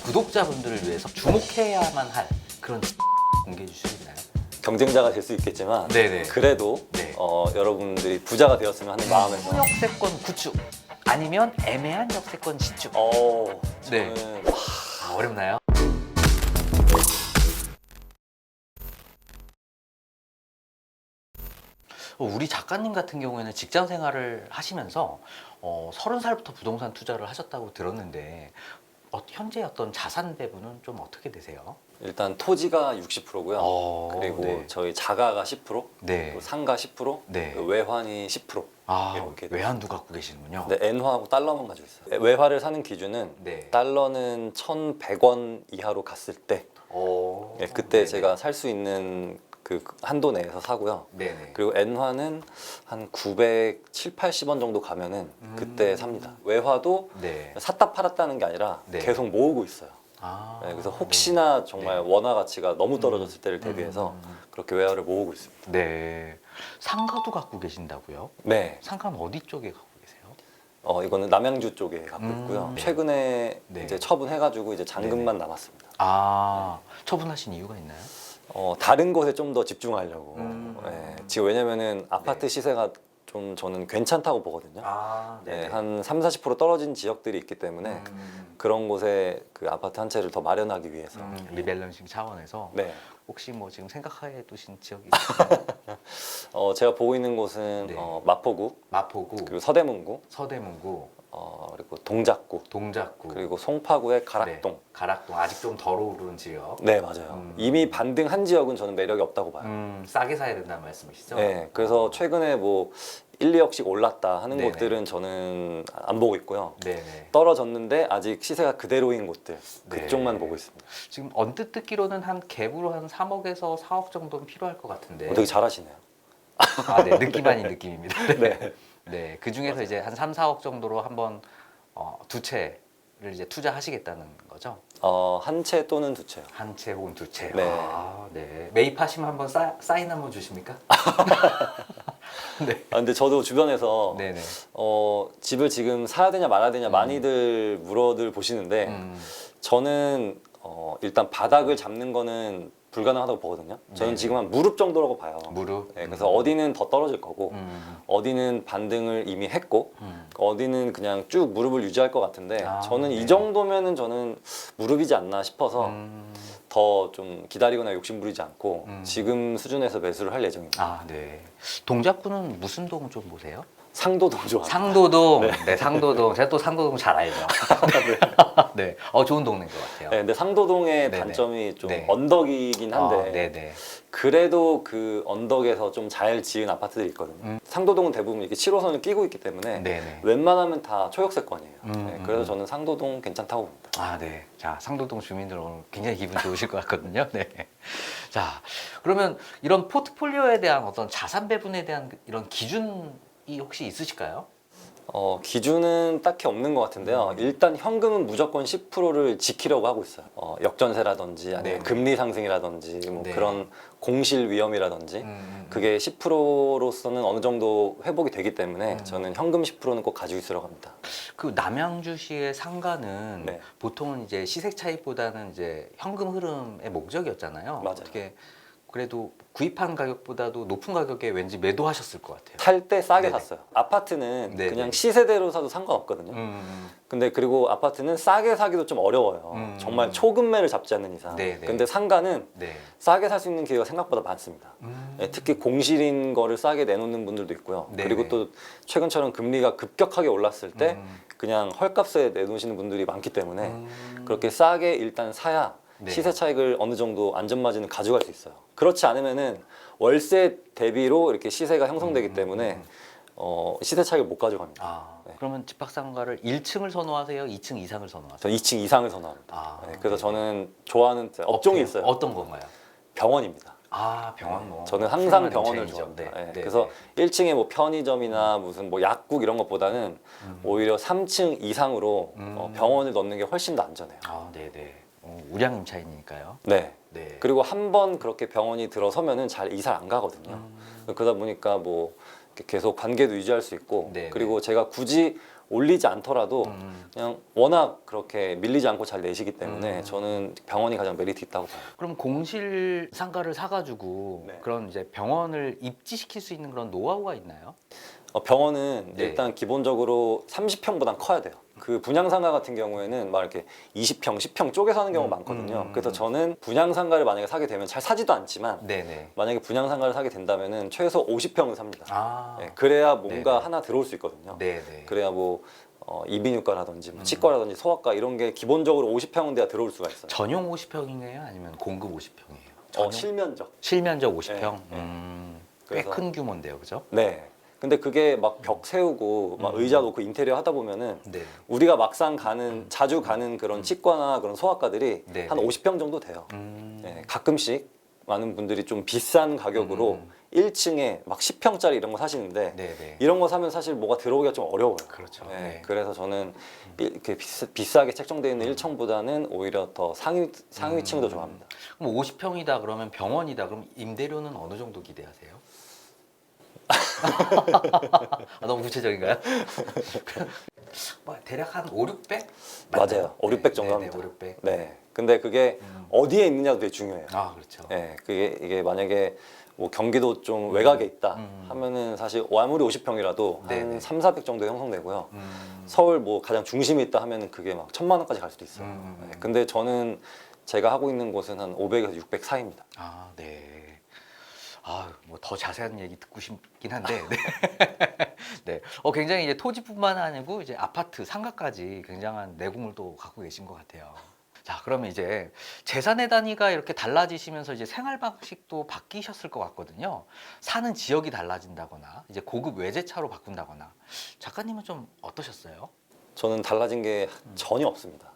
구독자분들을 위해서 주목해야만 할 그런 공개해 주실 수 있나요? 경쟁자가 될 수 있겠지만 네네. 그래도 네. 여러분들이 부자가 되었으면 하는 마음에서 역세권 구축 아니면 애매한 역세권 지축. 저는 네. 어렵나요? 우리 작가님 같은 경우에는 직장 생활을 하시면서 30살부터 부동산 투자를 하셨다고 들었는데 현재 어떤 자산 배분은 좀 어떻게 되세요? 일단 토지가 60%고요. 그리고 네. 저희 자가가 10%, 네. 그리고 상가 10%, 네. 그리고 외환이 10%. 이렇게 외환도 갖고 계시는군요. 네, 엔화하고 달러만 가지고 있어요. 외화를 사는 기준은 네. 달러는 1,100원 이하로 갔을 때 그때 네네. 제가 살 수 있는 그 한도 내에서 사고요. 네네. 그리고 엔화는 한 970, 80원 정도 가면은 그때 삽니다. 외화도 네. 샀다 팔았다는 게 아니라 네. 계속 모으고 있어요. 네, 그래서 혹시나 정말 원화 가치가 너무 떨어졌을 때를 대비해서 그렇게 외화를 모으고 있습니다. 네. 상가도 갖고 계신다고요? 네, 상가는 어디 쪽에 갖고 계세요? 이거는 남양주 쪽에 갖고 있고요. 네. 최근에 네. 이제 처분해가지고 이제 잔금만 남았습니다. 처분하신 이유가 있나요? 다른 곳에 좀 더 집중하려고. 네. 지금 왜냐면은 아파트 시세가 좀 저는 괜찮다고 보거든요. 네, 한 3, 40% 떨어진 지역들이 있기 때문에 그런 곳에 그 아파트 한 채를 더 마련하기 위해서. 리밸런싱 차원에서 네. 혹시 뭐 지금 생각해 두신 지역이 있을까요? 제가 보고 있는 곳은 네. 마포구, 마포구, 그리고 서대문구, 서대문구, 그리고 동작구, 동작구, 그리고 송파구의 가락동. 네. 가락동 아직 좀 덜 오른 지역. 네, 맞아요. 이미 반등한 지역은 저는 매력이 없다고 봐요. 싸게 사야 된다는 말씀이시죠? 네, 그래서 최근에 뭐 1, 2억씩 올랐다 하는 네네. 곳들은 저는 안 보고 있고요. 네네. 떨어졌는데 아직 시세가 그대로인 곳들 그쪽만 네. 보고 있습니다. 지금 언뜻 듣기로는 한 갭으로 한 3억에서 4억 정도는 필요할 것 같은데. 되게 잘하시네요. 네, 느낌 아닌 느낌입니다. 네. 네, 그 중에서 이제 한 3, 4억 정도로 한번 두 채를 이제 투자하시겠다는 거죠? 한 채 또는 두 채요. 한 채 혹은 두 채. 네. 네. 매입하시면 한번 사인 한번 주십니까? 네. 근데 저도 주변에서 네네. 집을 지금 사야 되냐 말아야 되냐 많이들 물어들 보시는데 저는 일단 바닥을 잡는 거는 불가능하다고 보거든요. 저는 네. 지금 한 무릎 정도라고 봐요. 무릎. 네, 그래서 어디는 더 떨어질 거고 어디는 반등을 이미 했고 어디는 그냥 쭉 무릎을 유지할 것 같은데 저는 네. 이 정도면은 저는 무릎이지 않나 싶어서 더 좀 기다리거나 욕심 부리지 않고 지금 수준에서 매수를 할 예정입니다. 네. 동작구는 무슨 동 좀 보세요? 상도동 좋아합니다. 상도동. 네, 상도동. 제가 또 상도동 잘 알죠. 네. 좋은 동네인 것 같아요. 네, 근데 상도동의 네네. 단점이 좀 네. 언덕이긴 한데 네네. 그래도 그 언덕에서 좀 잘 지은 아파트들이 있거든요. 상도동은 대부분 이렇게 7호선을 끼고 있기 때문에 네네. 웬만하면 다 초역세권이에요. 음, 그래서 저는 상도동 괜찮다고 봅니다. 네. 자, 상도동 주민들 오늘 굉장히 기분 좋으실 것 같거든요. 네. 자, 그러면 이런 포트폴리오에 대한 어떤 자산 배분에 대한 이런 기준이 혹시 있으실까요? 기준은 딱히 없는 것 같은데요. 일단 현금은 무조건 10%를 지키려고 하고 있어요. 역전세라든지 아니면 네네. 금리 상승이라든지 뭐 네. 그런 공실 위험이라든지 그게 10%로서는 어느 정도 회복이 되기 때문에 저는 현금 10%는 꼭 가지고 있으려고 합니다. 그 남양주시의 상가는 네. 보통은 이제 시세 차익보다는 이제 현금 흐름의 목적이었잖아요. 맞아요. 어떻게 그래도 구입한 가격보다도 높은 가격에 왠지 매도하셨을 것 같아요. 살 때 싸게 네네. 샀어요. 아파트는 네네. 그냥 시세대로 사도 상관없거든요. 근데 그리고 아파트는 싸게 사기도 좀 어려워요. 정말 초급매를 잡지 않는 이상. 네네. 근데 상가는 네. 싸게 살 수 있는 기회가 생각보다 많습니다. 특히 공실인 거를 싸게 내놓는 분들도 있고요. 네네. 그리고 또 최근처럼 금리가 급격하게 올랐을 때 그냥 헐값에 내놓으시는 분들이 많기 때문에 그렇게 싸게 일단 사야 네. 시세 차익을 어느 정도 안전마진을 가져갈 수 있어요. 그렇지 않으면은 월세 대비로 이렇게 시세가 형성되기 때문에 시세 차익을 못 가져갑니다. 네. 그러면 집합상가를 1층을 선호하세요? 2층 이상을 선호하세요? 저는 2층 이상을 선호합니다. 네, 그래서 저는 좋아하는 업종이 있어요. 어떤 건가요? 병원입니다. 병원 뭐. 저는 항상 훌륭한 병원을 인체인죠. 좋아합니다. 네. 네, 네. 그래서 1층에 뭐 편의점이나 무슨 뭐 약국 이런 것보다는 오히려 3층 이상으로 병원을 넣는 게 훨씬 더 안전해요. 네네. 우량임차인이니까요. 네. 네. 그리고 한 번 그렇게 병원이 들어서면은 잘 이사를 안 가거든요. 그러다 보니까 뭐 이렇게 계속 관계도 유지할 수 있고 네, 그리고 제가 굳이 올리지 않더라도 그냥 워낙 그렇게 밀리지 않고 잘 내시기 때문에 저는 병원이 가장 메리트 있다고 봐요. 그럼 공실 상가를 사가지고 네. 그런 이제 병원을 입지시킬 수 있는 그런 노하우가 있나요? 병원은 네. 일단 기본적으로 30평보단 커야 돼요. 그 분양상가 같은 경우에는 막 이렇게 20평, 10평 쪼개서 하는 경우가 많거든요. 그래서 저는 분양상가를 만약에 사게 되면 잘 사지도 않지만 네네. 만약에 분양상가를 사게 된다면은 최소 50평은 삽니다. 아. 네, 그래야 뭔가 네네. 하나 들어올 수 있거든요. 네네. 그래야 뭐 이비인후과라든지 뭐 치과라든지 소아과 이런 게 기본적으로 50평은 돼야 들어올 수가 있어요. 전용 50평이에요? 아니면 공급 50평이에요? 실면적. 실면적 50평? 네, 꽤 그래서- 큰 규모인데요, 그죠? 네. 근데 그게 막 벽 세우고 막 의자 놓고 인테리어 하다 보면은 네. 우리가 막상 가는 자주 가는 그런 치과나 그런 소아과들이 네, 한 네. 50평 정도 돼요. 네, 가끔씩 많은 분들이 좀 비싼 가격으로 1층에 막 10평짜리 이런 거 사시는데 네네. 이런 거 사면 사실 뭐가 들어오기가 좀 어려워요. 그렇죠. 네, 네. 그래서 저는 이렇게 비싸게 책정되어 있는 1층보다는 오히려 더 상위층을 더 좋아합니다. 그럼 50평이다 그러면 병원이다 그럼 임대료는 어느 정도 기대하세요? 너무 구체적인가요? 뭐 대략 한 5, 600? 맞아요. 5, 600 정도 네, 합니다. 5, 600. 네. 근데 그게 어디에 있느냐도 되게 중요해요. 아, 그렇죠. 네, 이게 만약에 뭐 경기도 좀 외곽에 있다 하면은 사실 아무리 50평이라도 한 네네. 3, 400 정도 형성되고요. 서울 뭐 가장 중심에 있다 하면은 그게 막 1000만 원까지 갈 수도 있어요. 네, 근데 저는 제가 하고 있는 곳은 한 500에서 600 사이입니다. 아, 네. 아, 뭐 더 자세한 얘기 듣고 싶긴 한데, 네. 네. 굉장히 이제 토지뿐만 아니고 이제 아파트, 상가까지 굉장한 내공을 또 갖고 계신 것 같아요. 자, 그러면 이제 재산의 단위가 이렇게 달라지시면서 이제 생활 방식도 바뀌셨을 것 같거든요. 사는 지역이 달라진다거나, 이제 고급 외제차로 바꾼다거나. 작가님은 좀 어떠셨어요? 저는 달라진 게 전혀 없습니다.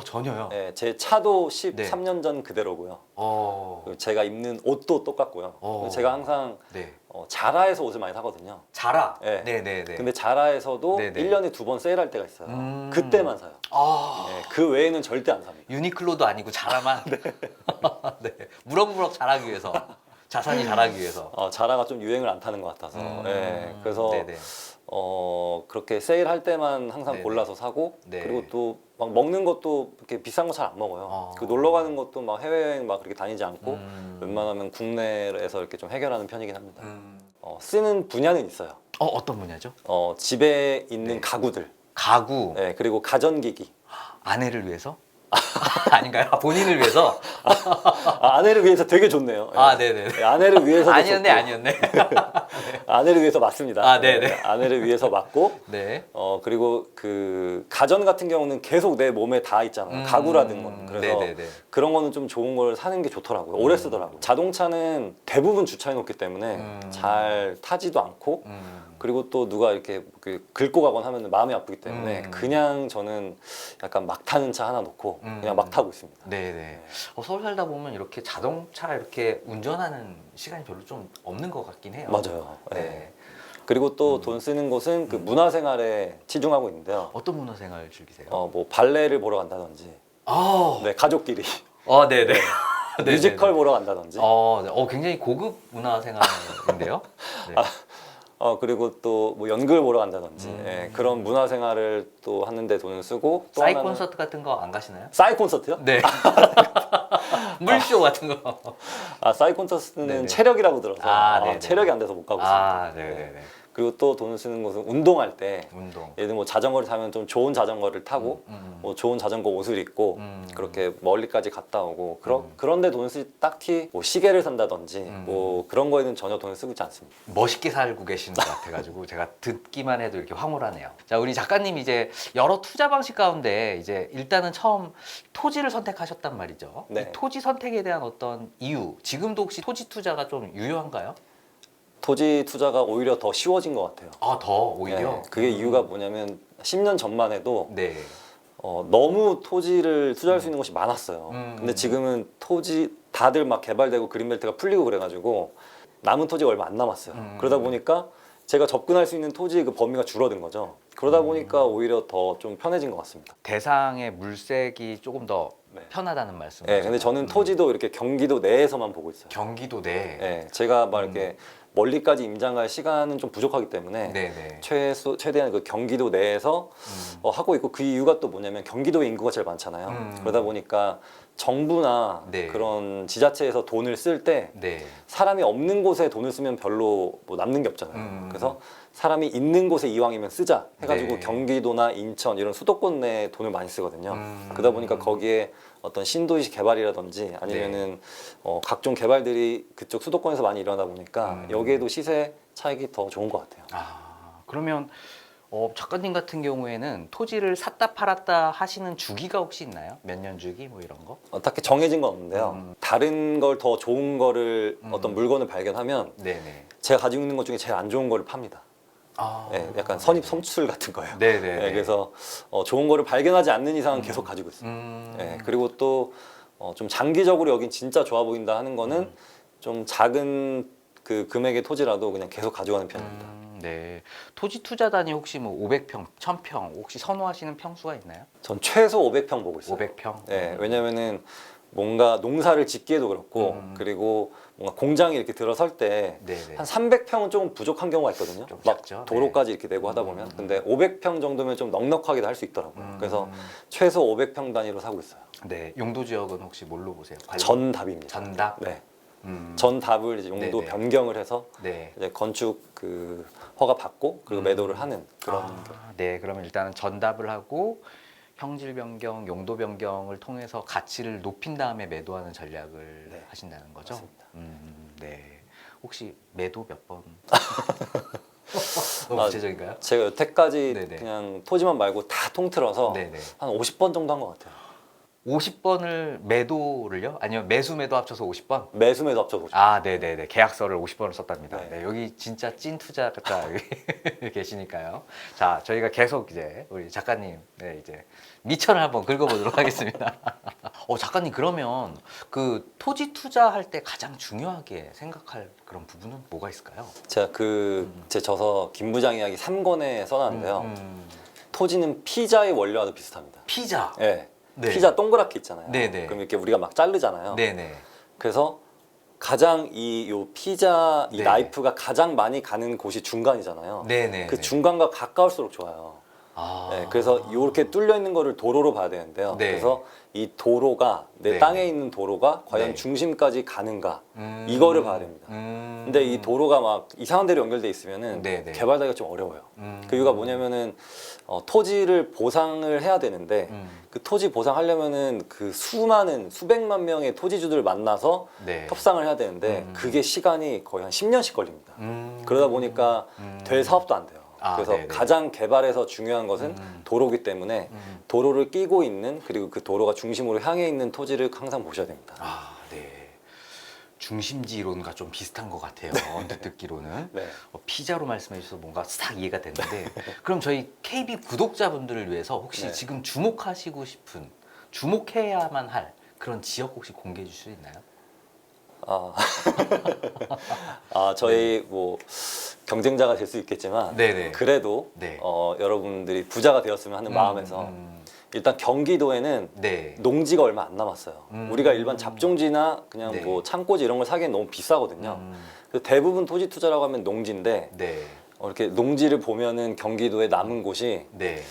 전혀요. 네, 제 차도 네. 13년 전 그대로고요. 어, 그리고 제가 입는 옷도 똑같고요. 어. 제가 항상 네. 자라에서 옷을 많이 사거든요. 자라. 네. 네네네. 근데 자라에서도 네네. 1년에 2번 세일할 때가 있어요. 그때만 사요. 아, 네, 그 외에는 절대 안 삽니다. 유니클로도 아니고 자라만. 네. 무럭무럭 자라기 위해서. 자산이 자라기 위해서. 자라가 좀 유행을 안 타는 것 같아서. 네, 그래서 네네. 그렇게 세일할 때만 항상 네네. 골라서 사고 네. 그리고 또 막 먹는 것도 이렇게 비싼 거 잘 안 먹어요. 아. 그 놀러 가는 것도 막 해외여행 막 그렇게 다니지 않고 웬만하면 국내에서 이렇게 좀 해결하는 편이긴 합니다. 쓰는 분야는 있어요. 어떤 분야죠? 집에 있는 네. 가구들, 가구. 네, 그리고 가전기기. 아내를 위해서? 아닌가요? 본인을 위해서? 아내를 위해서 되게 좋네요. 네네. 네, 아내를 위해서 아니었네, 아니었네. 아내를 위해서 맞습니다. 네네. 아내를 위해서 맞고 네. 그리고 그 가전 같은 경우는 계속 내 몸에 닿아 있잖아요. 가구라든 건. 그래서 네네네. 그런 거는 좀 좋은 걸 사는 게 좋더라고요. 오래 쓰더라고요. 자동차는 대부분 주차해 놓기 때문에 잘 타지도 않고 그리고 또 누가 이렇게 긁고 가거나 하면 마음이 아프기 때문에 그냥 저는 약간 막 타는 차 하나 놓고 그냥 막 타고 있습니다. 네네. 서울 살다 보면 이렇게 자동차 이렇게 운전하는 시간이 별로 좀 없는 것 같긴 해요. 맞아요. 네. 네. 그리고 또 돈 쓰는 곳은 그 문화생활에 치중하고 있는데요. 어떤 문화생활 즐기세요? 뭐 발레를 보러 간다든지, 네. 가족끼리 네네. 뮤지컬 보러 간다든지, 네. 굉장히 고급 문화생활인데요. 네. 그리고 또 뭐 연극을 보러 간다든지 그런 문화생활을 또 하는데 돈을 쓰고 또 싸이 하나는 콘서트 같은 거 안 가시나요? 싸이 콘서트요? 네. 물쇼 같은 거. 싸이 콘서트는 네네. 체력이라고 들어서 네네. 체력이 안 돼서 못 가고 있습니다. 네네네. 그리고 또 돈을 쓰는 곳은 운동할 때 운동. 예를 들면 뭐 자전거를 타면 좀 좋은 자전거를 타고 뭐 좋은 자전거 옷을 입고 그렇게 멀리까지 갔다 오고 그런데 돈을 쓰지 딱히 뭐 시계를 산다든지 뭐 그런 거에는 전혀 돈을 쓰지 않습니다. 멋있게 살고 계시는 것 같아가지고 제가 듣기만 해도 이렇게 황홀하네요. 자, 우리 작가님 이제 여러 투자 방식 가운데 이제 일단은 처음 토지를 선택하셨단 말이죠. 네. 이 토지 선택에 대한 어떤 이유, 지금도 혹시 토지 투자가 좀 유효한가요? 토지 투자가 오히려 더 쉬워진 것 같아요. 더 오히려. 네, 그게 이유가 뭐냐면 10년 전만 해도 네. 너무 토지를 투자할 수 있는 곳이 많았어요. 근데 지금은 토지 다들 막 개발되고 그린벨트가 풀리고 그래가지고 남은 토지가 얼마 안 남았어요. 그러다 보니까 제가 접근할 수 있는 토지의 그 범위가 줄어든 거죠. 그러다 보니까 오히려 더 좀 편해진 것 같습니다. 대상의 물색이 조금 더 네. 편하다는 말씀. 네, 근데 저는 토지도 이렇게 경기도 내에서만 보고 있어요. 경기도 내. 네, 제가 막 이렇게 멀리까지 임장 갈 시간은 좀 부족하기 때문에 네네. 최대한 그 경기도 내에서 하고 있고, 그 이유가 또 뭐냐면 경기도에 인구가 제일 많잖아요. 그러다 보니까 정부나 네. 그런 지자체에서 돈을 쓸 때 네. 사람이 없는 곳에 돈을 쓰면 별로 뭐 남는 게 없잖아요. 그래서 사람이 있는 곳에 이왕이면 쓰자 해가지고 네. 경기도나 인천 이런 수도권 내에 돈을 많이 쓰거든요. 그러다 보니까 거기에 어떤 신도시 개발이라든지 아니면은 각종 개발들이 그쪽 수도권에서 많이 일어나다 보니까 여기에도 시세 차익이 더 좋은 것 같아요. 아, 그러면 작가님 같은 경우에는 토지를 샀다 팔았다 하시는 주기가 혹시 있나요? 몇 년 주기 뭐 이런 거? 딱히 정해진 건 없는데요. 다른 걸 더 좋은 거를 어떤 물건을 발견하면 네네. 제가 가지고 있는 것 중에 제일 안 좋은 거를 팝니다. 아, 네, 약간 선입 선출 같은 거예요. 네네. 네, 그래서 좋은 거를 발견하지 않는 이상은 계속 가지고 있어요. 네, 그리고 또 좀 장기적으로 여긴 진짜 좋아 보인다 하는 거는 좀 작은 그 금액의 토지라도 그냥 계속 가져가는 편입니다. 네. 토지 투자 단위 혹시 뭐 500평, 1000평 혹시 선호하시는 평수가 있나요? 전 최소 500평 보고 있어요. 500평. 네, 왜냐면은 뭔가 농사를 짓기에도 그렇고 그리고 뭔가 공장이 이렇게 들어설 때 네네. 한 300평은 조금 부족한 경우가 있거든요. 좀 막 작죠? 도로까지 이렇게 내고 하다 보면. 근데 500평 정도면 좀 넉넉하게도 할 수 있더라고요. 그래서 최소 500평 단위로 사고 있어요. 네. 용도 지역은 혹시 뭘로 보세요? 전답입니다. 전답. 네. 음. 전답을 이제 용도 네네. 변경을 해서 네. 이제 건축 그 허가 받고 그리고 매도를 하는 그런 네, 그러면 일단은 전답을 하고 형질 변경, 용도 변경을 통해서 가치를 높인 다음에 매도하는 전략을 네, 하신다는 거죠? 맞습니다. 네. 혹시 매도 몇 번? 너무 아, 구체적인가요? 제가 여태까지 네네. 그냥 토지만 말고 다 통틀어서 네네. 한 50번 정도 한 것 같아요. 50번을 매도를요? 아니면 매수 매도 합쳐서 50번? 매수 매도 합쳐서 50번. 아, 네네네. 계약서를 50번을 썼답니다. 네. 네, 여기 진짜 찐 투자자 여기 계시니까요. 자, 저희가 계속 이제 우리 작가님, 네, 이제 미천을 한번 긁어보도록 하겠습니다. 작가님, 그러면 그 토지 투자할 때 가장 중요하게 생각할 그런 부분은 뭐가 있을까요? 제가 제 저서 김 부장 이야기 3권에 써놨는데요. 토지는 피자의 원료와도 비슷합니다. 피자. 네. 네. 피자 동그랗게 있잖아요. 네네. 그럼 이렇게 우리가 막 자르잖아요. 네네. 그래서 가장 요 피자 이 네. 나이프가 가장 많이 가는 곳이 중간이잖아요. 네네. 그 중간과 가까울수록 좋아요. 아. 네, 그래서 이렇게 뚫려 있는 거를 도로로 봐야 되는데요. 네. 그래서 이 도로가 내 네. 땅에 있는 도로가 과연 네. 중심까지 가는가 이거를 봐야 됩니다. 근데 이 도로가 막 이상한 데로 연결돼 있으면은 네네. 개발하기가 좀 어려워요. 그 이유가 뭐냐면은 토지를 보상을 해야 되는데 그 토지 보상하려면은 그 수많은 수백만 명의 토지주들을 만나서 네. 협상을 해야 되는데 그게 시간이 거의 한 10년씩 걸립니다. 그러다 보니까 될 사업도 안 돼요. 아, 그래서 네네. 가장 개발에서 중요한 것은 도로기 때문에 도로를 끼고 있는 그리고 그 도로가 중심으로 향해 있는 토지를 항상 보셔야 됩니다. 아, 네. 중심지 이론과 좀 비슷한 것 같아요. 언뜻 듣기로는. 네. 피자로 말씀해 주셔서 뭔가 싹 이해가 됐는데 그럼 저희 KB 구독자분들을 위해서 혹시 네. 지금 주목하시고 싶은 주목해야만 할 그런 지역 혹시 공개해 주실 수 있나요? 저희 뭐 경쟁자가 될 수 있겠지만 네네. 그래도 네. 여러분들이 부자가 되었으면 하는 마음에서 일단 경기도에는 네. 농지가 얼마 안 남았어요. 우리가 일반 잡종지나 그냥 네. 뭐 창고지 이런 걸 사기엔 너무 비싸거든요. 그래서 대부분 토지 투자라고 하면 농지인데 네. 이렇게 농지를 보면은 경기도에 남은 곳이 네.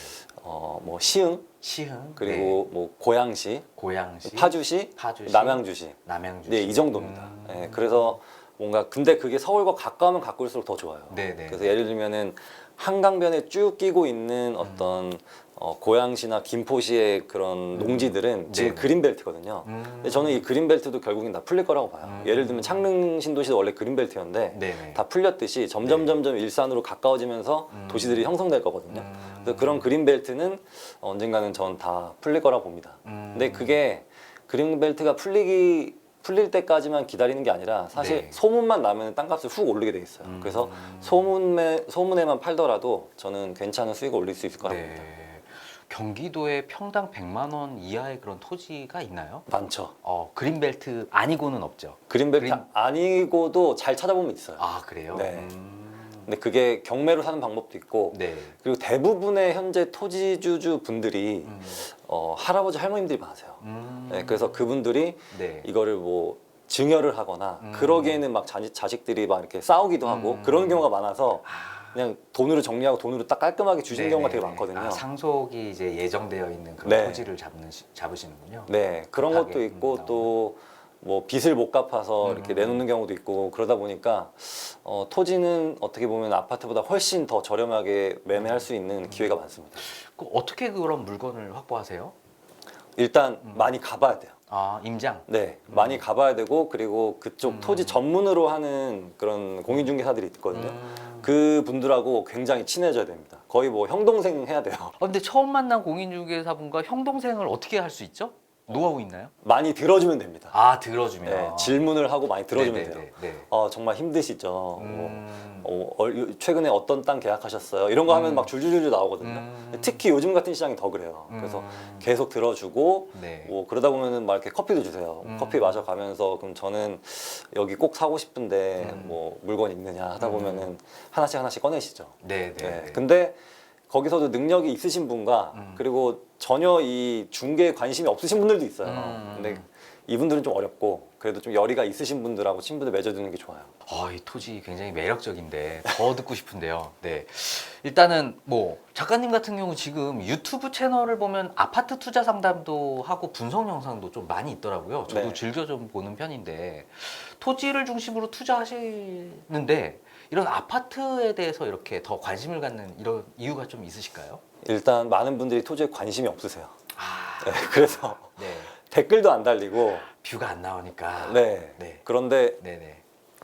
뭐 시흥 시흥 그리고 네. 뭐 고양시, 고양시, 파주시, 파주시, 남양주시. 남양주시. 네, 이 정도입니다. 네, 그래서 뭔가 근데 그게 서울과 가까우면 가까울수록 더 좋아요. 네네. 그래서 예를 들면은 한강변에 쭉 끼고 있는 어떤 고양시나 김포시의 그런 농지들은 지금 네네. 그린벨트거든요. 근데 저는 이 그린벨트도 결국엔 다 풀릴 거라고 봐요. 예를 들면 창릉 신도시도 원래 그린벨트였는데 네네. 다 풀렸듯이 점점 일산으로 가까워지면서 도시들이 형성될 거거든요. 그래서 그런 그린벨트는 언젠가는 전 다 풀릴 거라고 봅니다. 근데 그게 그린벨트가 풀릴 때까지만 기다리는 게 아니라 사실 네. 소문만 나면 땅값을 훅 오르게 돼 있어요. 그래서 소문에만 팔더라도 저는 괜찮은 수익을 올릴 수 있을 거라고 봅니다. 네. 경기도에 평당 100만 원 이하의 그런 토지가 있나요? 많죠. 그린벨트 아니고는 없죠. 그린벨트 아니고도 잘 찾아보면 있어요. 아, 그래요? 네. 근데 그게 경매로 사는 방법도 있고 네. 그리고 대부분의 현재 토지주주 분들이 할아버지 할머님들이 많으세요. 네, 그래서 그분들이 네. 이거를 뭐 증여를 하거나 그러기에는 막 자식들이 막 이렇게 싸우기도 하고 그런 경우가 많아서 그냥 돈으로 정리하고 돈으로 딱 깔끔하게 주신 경우가 되게 네네네. 많거든요. 아, 상속이 이제 예정되어 있는 그런 네. 토지를 잡으시는군요. 네, 그런 것도 급하게. 있고 또 뭐 빚을 못 갚아서 이렇게 내놓는 경우도 있고 그러다 보니까 토지는 어떻게 보면 아파트보다 훨씬 더 저렴하게 매매할 수 있는 기회가 많습니다. 어떻게 그런 물건을 확보하세요? 일단 많이 가봐야 돼요. 아, 임장. 네, 많이 가봐야 되고 그리고 그쪽 토지 전문으로 하는 그런 공인중개사들이 있거든요. 그 분들하고 굉장히 친해져야 됩니다. 거의 뭐 형 동생 해야 돼요. 근데 처음 만난 공인중개사분과 형 동생을 어떻게 할 수 있죠? 노하우 있나요? 많이 들어주면 됩니다. 아, 들어주면. 네, 질문을 하고 많이 들어주면 돼요. 네. 정말 힘드시죠. 최근에 어떤 땅 계약하셨어요? 이런 거 하면 막 줄줄줄 나오거든요. 특히 요즘 같은 시장이 더 그래요. 그래서 계속 들어주고 네. 뭐 그러다 보면은 막 이렇게 커피도 주세요. 커피 마셔가면서 그럼 저는 여기 꼭 사고 싶은데 뭐 물건 있느냐 하다 보면은 하나씩 꺼내시죠. 네. 근데 거기서도 능력이 있으신 분과 그리고 전혀 이 중개에 관심이 없으신 분들도 있어요. 근데 이분들은 좀 어렵고 그래도 좀 열의가 있으신 분들하고 친분을 맺어두는 게 좋아요. 이 토지 굉장히 매력적인데 더 듣고 싶은데요. 네. 일단은 뭐 작가님 같은 경우 지금 유튜브 채널을 보면 아파트 투자 상담도 하고 분석 영상도 좀 많이 있더라고요. 저도 네. 즐겨 좀 보는 편인데 토지를 중심으로 투자하시는데 이런 아파트에 대해서 이렇게 더 관심을 갖는 이런 이유가 좀 있으실까요? 일단 많은 분들이 토지에 관심이 없으세요. 아, 네, 그래서 네. 댓글도 안 달리고 뷰가 안 나오니까. 네. 네. 그런데 네네.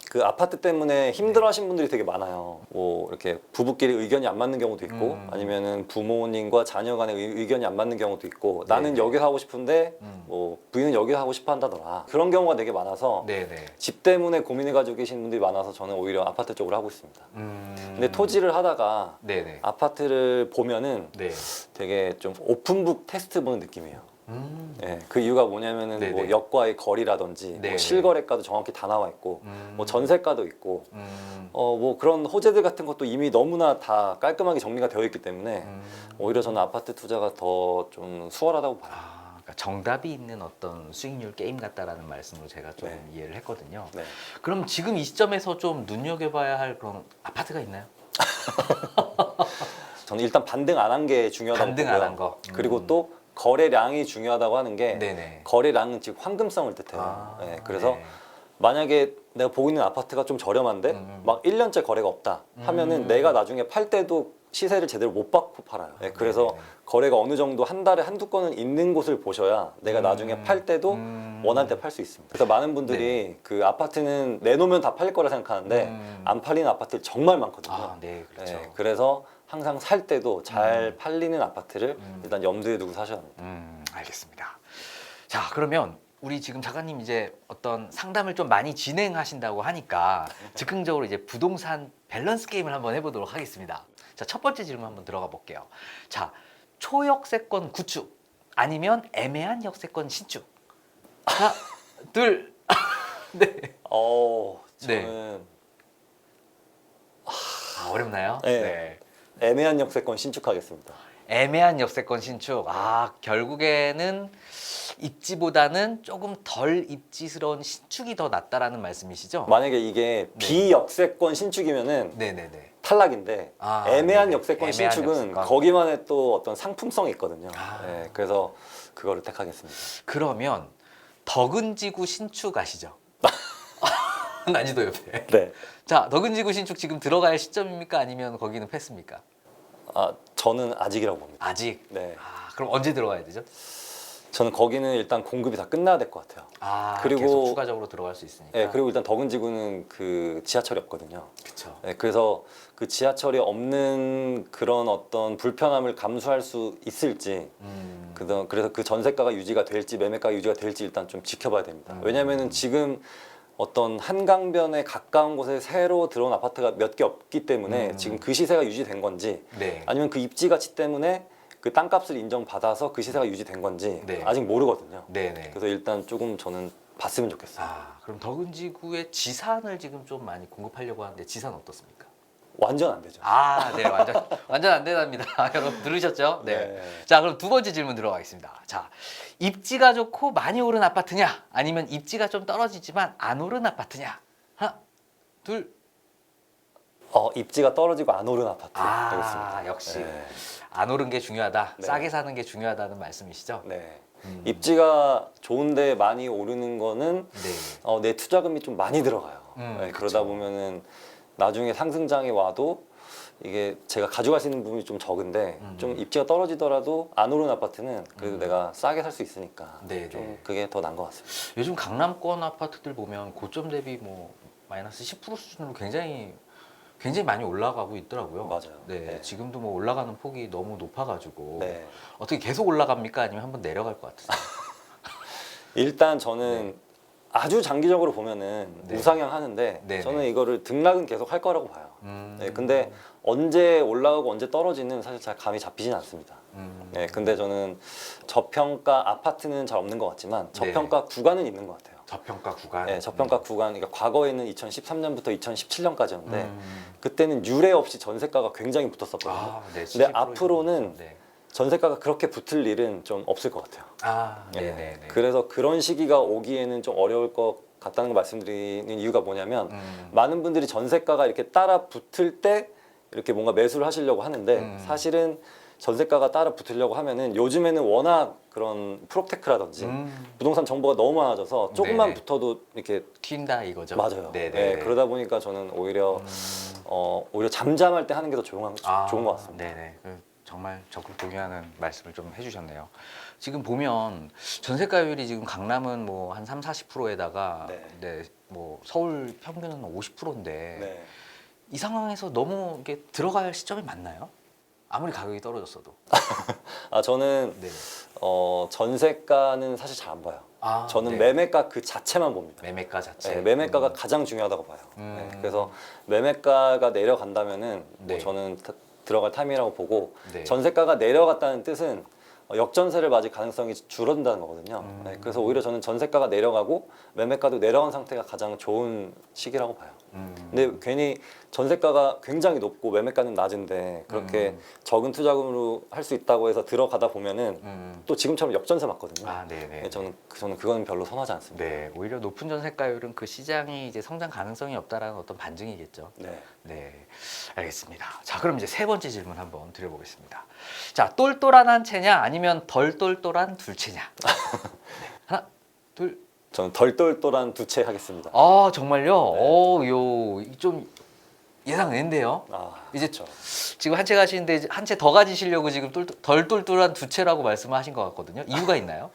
그 아파트 때문에 힘들어하시는 분들이 되게 많아요. 뭐 이렇게 부부끼리 의견이 안 맞는 경우도 있고 아니면은 부모님과 자녀 간의 의견이 안 맞는 경우도 있고 나는 네. 여기서 하고 싶은데 뭐 부인은 여기서 하고 싶어 한다더라. 그런 경우가 되게 많아서 네네. 집 때문에 고민해 가지고 계신 분들이 많아서 저는 오히려 아파트 쪽으로 하고 있습니다. 근데 토지를 하다가 네네. 아파트를 보면은 네. 되게 좀 오픈북 테스트 보는 느낌이에요. 네, 그 이유가 뭐냐면은 네네. 뭐 역과의 거리라든지 뭐 네네. 실거래가도 정확히 다 나와 있고 뭐 전세가도 있고 뭐 그런 호재들 같은 것도 이미 너무나 다 깔끔하게 정리가 되어 있기 때문에 오히려 저는 아파트 투자가 더 좀 수월하다고 봐요. 그러니까 정답이 있는 어떤 수익률 게임 같다라는 말씀으로 제가 좀 네. 이해를 했거든요. 네. 그럼 지금 이 시점에서 좀 눈여겨봐야 할 그런 아파트가 있나요? 저는 일단 반등 안 한 게 중요하다고 반등 보고요. 안 한 거. 그리고 또 거래량이 중요하다고 하는 게 네네. 거래량은 즉 황금성을 뜻해요. 아, 네, 그래서 네. 만약에 내가 보고 있는 아파트가 좀 저렴한데 막 1년째 거래가 없다 하면은 내가 나중에 팔 때도 시세를 제대로 못 받고 팔아요. 네, 그래서 네네. 거래가 어느 정도 한 달에 한두 건은 있는 곳을 보셔야 내가 나중에 팔 때도 원할 때 팔 수 있습니다. 그래서 많은 분들이 그 아파트는 내놓으면 다 팔릴 거라 생각하는데 안 팔리는 아파트 정말 많거든요. 아, 네, 그렇죠. 네, 그래서 항상 살 때도 잘 팔리는 아파트를 일단 염두에 두고 사셔야 합니다. 알겠습니다. 자, 그러면 우리 지금 작가님 이제 어떤 상담을 좀 많이 진행하신다고 하니까 즉흥적으로 이제 부동산 밸런스 게임을 한번 해보도록 하겠습니다. 자, 첫 번째 질문 한번 들어가 볼게요. 자, 초역세권 구축 아니면 애매한 역세권 신축. 하나, 둘, 네. 저는 어렵나요? 네. 애매한 역세권 신축하겠습니다. 애매한 역세권 신축. 결국에는 입지보다는 조금 덜 입지스러운 신축이 더 낫다라는 말씀이시죠? 만약에 이게 네. 비역세권 신축이면은 네네네. 탈락인데 애매한 네네. 역세권 애매한 신축은 역세권. 거기만의 또 어떤 상품성이 있거든요. 아. 네, 그래서 그거를 택하겠습니다. 그러면 덕은지구 신축 아시죠? 난이도 옆에. 네. 자, 덕은지구 신축 지금 들어갈 시점입니까? 아니면 거기는 패스입니까? 저는 아직이라고 봅니다. 아직. 네. 그럼 언제 들어가야 되죠? 저는 거기는 일단 공급이 다 끝나야 될 것 같아요. 그리고- 계속 추가적으로 들어갈 수 있으니까. 네, 그리고 일단 덕은지구는 그 지하철이 없거든요. 그렇죠. 네, 그래서 그 지하철이 없는 그런 어떤 불편함을 감수할 수 있을지 그래서 그 전세가가 유지가 될지 매매가가 유지가 될지 일단 좀 지켜봐야 됩니다. 왜냐면은 지금 어떤 한강변에 가까운 곳에 새로 들어온 아파트가 몇 개 없기 때문에 지금 그 시세가 유지된 건지 네. 아니면 그 입지 가치 때문에 그 땅값을 인정받아서 그 시세가 유지된 건지 네. 아직 모르거든요. 네네. 그래서 일단 조금 저는 봤으면 좋겠어요. 그럼 덕은지구의 지산을 지금 좀 많이 공급하려고 하는데 지산 어떻습니까? 완전 안 되죠. 아, 네, 완전 안 된답니다. 여러분 들으셨죠? 네. 네. 자, 그럼 두 번째 질문 들어가겠습니다. 자, 입지가 좋고 많이 오른 아파트냐? 아니면 입지가 좀 떨어지지만 안 오른 아파트냐? 하나, 둘. 입지가 떨어지고 안 오른 아파트 아, 되겠습니다. 역시 네. 안 오른 게 중요하다. 네. 싸게 사는 게 중요하다는 말씀이시죠? 네. 입지가 좋은데 많이 오르는 거는 네. 내 투자금이 좀 많이 들어가요. 네, 그쵸. 그러다 보면은 나중에 상승장이 와도 이게 제가 가져갈 수 있는 부분이 좀 적은데 좀 입지가 떨어지더라도 안 오른 아파트는 그래도 내가 싸게 살 수 있으니까 네, 좀 네. 그게 더 나은 것 같습니다. 요즘 강남권 아파트들 보면 고점 대비 뭐 마이너스 10% 수준으로 굉장히 많이 올라가고 있더라고요. 맞아요. 네, 네. 지금도 뭐 올라가는 폭이 너무 높아가지고 네. 어떻게 계속 올라갑니까? 아니면 한번 내려갈 것 같으세요? 일단 저는 아주 장기적으로 보면은 네. 우상향 하는데 네, 저는 네. 이거를 등락은 계속 할 거라고 봐요. 네, 근데 언제 올라가고 언제 떨어지는 사실 잘 감이 잡히진 않습니다. 네, 근데 저는 저평가 아파트는 잘 없는 것 같지만 저평가 구간은 있는 것 같아요. 저평가 구간. 네, 저평가 구간, 그러니까 과거에는 2013년부터 2017년까지였는데 음. 그때는 유례 없이 전세가가 굉장히 붙었었거든요. 아, 네. 근데 70% 앞으로는 네. 전세가가 그렇게 붙을 일은 좀 없을 것 같아요. 아, 네. 네, 네, 네. 그래서 그런 시기가 오기에는 좀 어려울 것 같다는 걸 말씀드리는 이유가 뭐냐면 많은 분들이 전세가가 이렇게 따라 붙을 때 이렇게 뭔가 매수를 하시려고 하는데 사실은 전세가가 따라 붙으려고 하면은 요즘에는 워낙 그런 프롭테크라든지 부동산 정보가 너무 많아져서 조금만 네네. 붙어도 이렇게 튄다 이거죠. 맞아요. 네, 네, 네. 그러다 보니까 저는 오히려 오히려 잠잠할 때 하는 게 더 좋은 것 같습니다. 네네. 정말 적극 동의하는 말씀을 좀 해주셨네요. 지금 보면 전세가율이 지금 강남은 뭐 한 30-40%에다가 네. 뭐 서울 평균은 50%인데 네. 이 상황에서 너무 이게 들어갈 시점이 맞나요? 아무리 가격이 떨어졌어도. 저는 네. 전세가는 사실 잘 안 봐요. 아, 저는 네. 매매가 그 자체만 봅니다. 매매가 자체. 네, 매매가가 가장 중요하다고 봐요. 네, 그래서 매매가가 내려간다면은 네. 뭐 저는 들어갈 타이밍이라고 보고 네. 전세가가 내려갔다는 뜻은 역전세를 맞을 가능성이 줄어든다는 거거든요. 네, 그래서 오히려 저는 전세가가 내려가고 매매가도 내려간 상태가 가장 좋은 시기라고 봐요. 근데 괜히 전세가가 굉장히 높고 매매가는 낮은데 그렇게 적은 투자금으로 할 수 있다고 해서 들어가다 보면은 또 지금처럼 역전세 맞거든요. 아, 네네. 네, 저는 그거는 별로 선호하지 않습니다. 네, 오히려 높은 전세가율은 그 시장이 이제 성장 가능성이 없다라는 어떤 반증이겠죠. 네. 네, 알겠습니다. 자, 그럼 이제 세 번째 질문 한번 드려보겠습니다. 자, 똘똘한 한 채냐, 아니면 덜 똘똘한 둘 채냐? 네. 하나, 둘. 저는 덜 똘똘한 두 채 하겠습니다. 아, 정말요? 네. 좀 예상된데요. 이제 그렇죠. 지금 한 채 가시는데 한 채 더 가지시려고 지금 덜 똘똘한 두 채라고 말씀하신 것 같거든요. 이유가 있나요?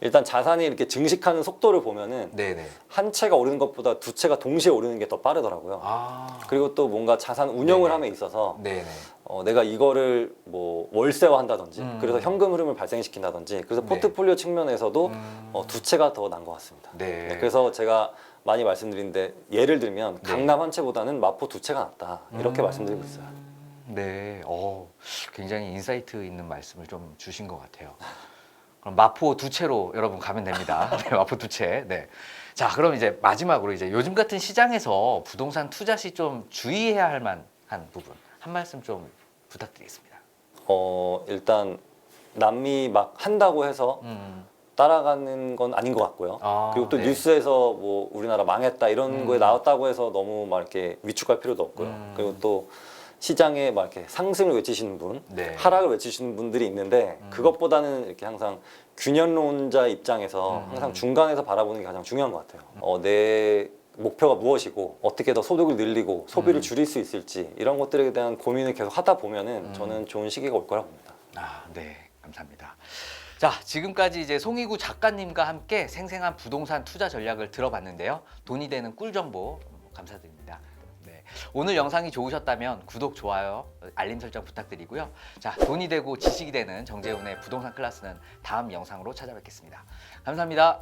일단 자산이 이렇게 증식하는 속도를 보면은 네네. 한 채가 오르는 것보다 두 채가 동시에 오르는 게 더 빠르더라고요. 아, 그리고 또 뭔가 자산 운용을 네네. 함에 있어서 네네. 내가 이거를 뭐 월세화 한다든지 그래서 현금 흐름을 발생시킨다든지 그래서 네. 포트폴리오 측면에서도 두 채가 더 나은 것 같습니다. 네. 네, 그래서 제가 많이 말씀드리는데 예를 들면 네. 강남 한 채보다는 마포 두 채가 낫다 이렇게 말씀드리고 있어요. 네, 굉장히 인사이트 있는 말씀을 좀 주신 것 같아요. 그럼 마포 두 채로 여러분 가면 됩니다. 네, 마포 두 채. 네. 자, 그럼 이제 마지막으로 이제 요즘 같은 시장에서 부동산 투자 시 좀 주의해야 할 만한 부분 한 말씀 좀 부탁드리겠습니다. 일단 남이 막 한다고 해서 따라가는 건 아닌 것 같고요. 그리고 또 네. 뉴스에서 뭐 우리나라 망했다 이런 거에 나왔다고 해서 너무 막 이렇게 위축할 필요도 없고요. 그리고 또 시장에 막 이렇게 상승을 외치시는 분, 네. 하락을 외치시는 분들이 있는데 그것보다는 이렇게 항상 균형론자 입장에서 항상 중간에서 바라보는 게 가장 중요한 것 같아요. 내 목표가 무엇이고 어떻게 더 소득을 늘리고 소비를 줄일 수 있을지 이런 것들에 대한 고민을 계속 하다 보면은 저는 좋은 시기가 올 거라고 봅니다. 아, 네, 감사합니다. 자, 지금까지 이제 송희구 작가님과 함께 생생한 부동산 투자 전략을 들어봤는데요. 돈이 되는 꿀 정보 감사드립니다. 네, 오늘 영상이 좋으셨다면 구독, 좋아요, 알림 설정 부탁드리고요. 자, 돈이 되고 지식이 되는 정재훈의 부동산 클래스는 다음 영상으로 찾아뵙겠습니다. 감사합니다.